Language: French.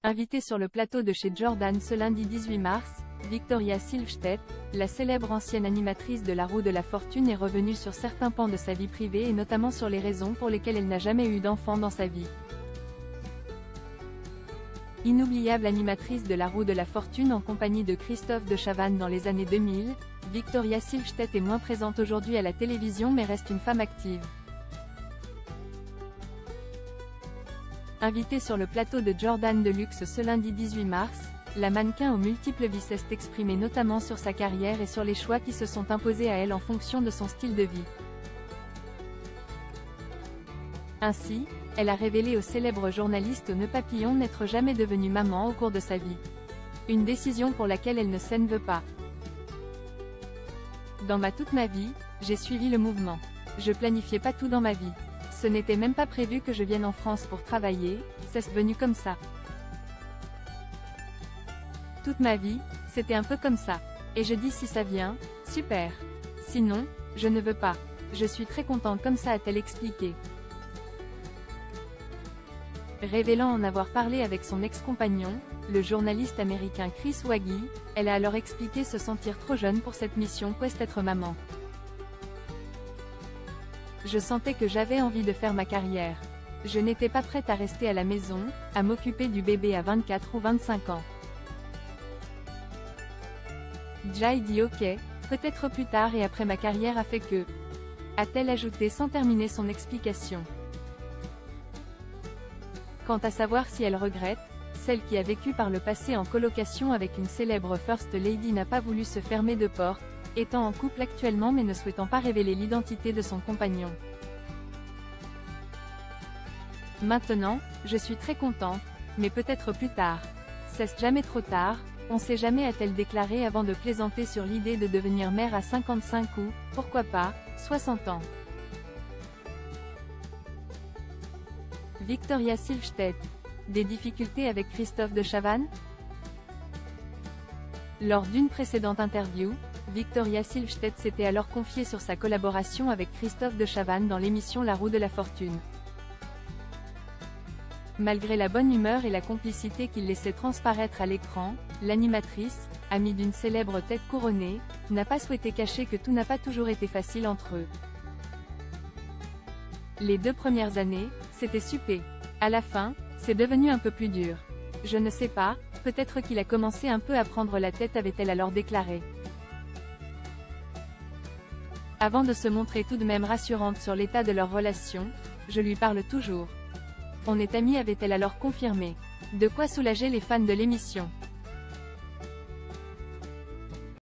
Invitée sur le plateau de chez Jordan ce lundi 18 mars, Victoria Silvstedt, la célèbre ancienne animatrice de La Roue de la Fortune est revenue sur certains pans de sa vie privée et notamment sur les raisons pour lesquelles elle n'a jamais eu d'enfant dans sa vie. Inoubliable animatrice de La Roue de la Fortune en compagnie de Christophe de Chavannes dans les années 2000, Victoria Silvstedt est moins présente aujourd'hui à la télévision mais reste une femme active. Invitée sur le plateau de Jordan de Luxe ce lundi 18 mars, la mannequin aux multiples vies s'est exprimée notamment sur sa carrière et sur les choix qui se sont imposés à elle en fonction de son style de vie. Ainsi, elle a révélé au célèbre journaliste aux nœuds papillons n'être jamais devenue maman au cours de sa vie. Une décision pour laquelle elle ne s'en veut pas. Dans toute ma vie, j'ai suivi le mouvement. Je planifiais pas tout dans ma vie. Ce n'était même pas prévu que je vienne en France pour travailler, c'est venu comme ça. Toute ma vie, c'était un peu comme ça. Et je dis si ça vient, super. Sinon, je ne veux pas. Je suis très contente comme ça, a-t-elle expliqué. Révélant en avoir parlé avec son ex-compagnon, le journaliste américain Chris Waggy, elle a alors expliqué se sentir trop jeune pour cette mission qu'est être maman. Je sentais que j'avais envie de faire ma carrière. Je n'étais pas prête à rester à la maison, à m'occuper du bébé à 24 ou 25 ans. Jai dit ok, peut-être plus tard et après ma carrière a fait que, a-t-elle ajouté sans terminer son explication. Quant à savoir si elle regrette, celle qui a vécu par le passé en colocation avec une célèbre First Lady n'a pas voulu se fermer de porte, étant en couple actuellement mais ne souhaitant pas révéler l'identité de son compagnon. Maintenant, je suis très contente, mais peut-être plus tard. C'est jamais trop tard, on sait jamais, a-t-elle déclaré avant de plaisanter sur l'idée de devenir mère à 55 ou, pourquoi pas, 60 ans. Victoria Silvstedt. Des difficultés avec Christophe de Chavannes? Lors d'une précédente interview, Victoria Silvstedt s'était alors confiée sur sa collaboration avec Christophe de Chavannes dans l'émission La Roue de la Fortune. Malgré la bonne humeur et la complicité qu'il laissait transparaître à l'écran, l'animatrice, amie d'une célèbre tête couronnée, n'a pas souhaité cacher que tout n'a pas toujours été facile entre eux. Les 2 premières années, c'était super. À la fin, c'est devenu un peu plus dur. Je ne sais pas, peut-être qu'il a commencé un peu à prendre la tête, avait-elle alors déclaré. Avant de se montrer tout de même rassurante sur l'état de leur relation, je lui parle toujours. On est amis, avait-elle alors confirmé. De quoi soulager les fans de l'émission.